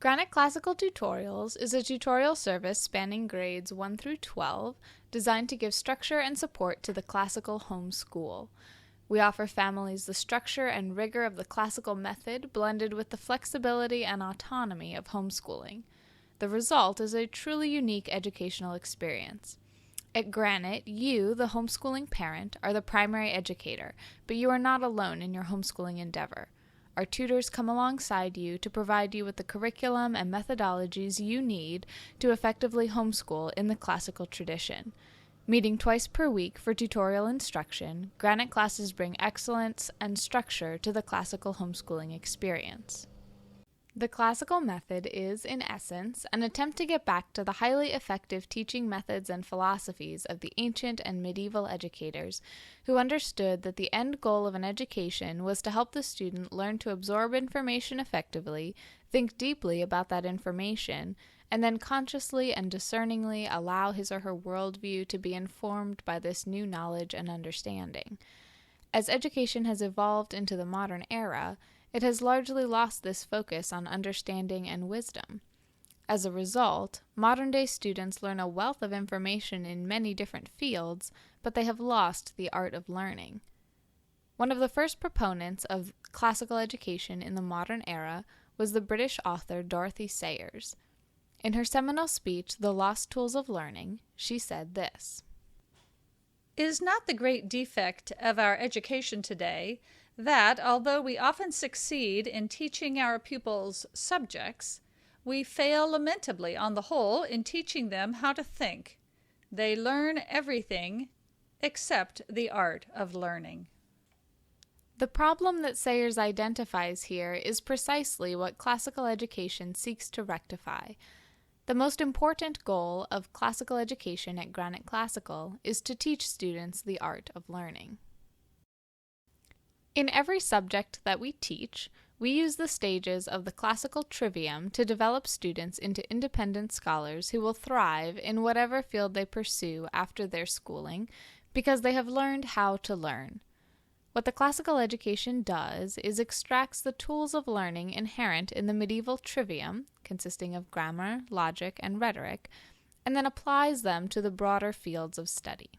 Granite Classical Tutorials is a tutorial service spanning grades 1 through 12, designed to give structure and support to the classical homeschool. We offer families the structure and rigor of the classical method blended with the flexibility and autonomy of homeschooling. The result is a truly unique educational experience. At Granite, you, the homeschooling parent, are the primary educator, but you are not alone in your homeschooling endeavor. Our tutors come alongside you to provide you with the curriculum and methodologies you need to effectively homeschool in the classical tradition. Meeting twice per week for tutorial instruction, Granite classes bring excellence and structure to the classical homeschooling experience. The classical method is, in essence, an attempt to get back to the highly effective teaching methods and philosophies of the ancient and medieval educators who understood that the end goal of an education was to help the student learn to absorb information effectively, think deeply about that information, and then consciously and discerningly allow his or her worldview to be informed by this new knowledge and understanding. As education has evolved into the modern era, it has largely lost this focus on understanding and wisdom. As a result, modern-day students learn a wealth of information in many different fields, but they have lost the art of learning. One of the first proponents of classical education in the modern era was the British author Dorothy Sayers. In her seminal speech, The Lost Tools of Learning, she said this: "Is not the great defect of our education today that, although we often succeed in teaching our pupils subjects, we fail lamentably on the whole in teaching them how to think? They learn everything except the art of learning." The problem that Sayers identifies here is precisely what classical education seeks to rectify. The most important goal of classical education at Granite Classical is to teach students the art of learning. In every subject that we teach, we use the stages of the classical trivium to develop students into independent scholars who will thrive in whatever field they pursue after their schooling because they have learned how to learn. What the classical education does is extracts the tools of learning inherent in the medieval trivium, consisting of grammar, logic, and rhetoric, and then applies them to the broader fields of study.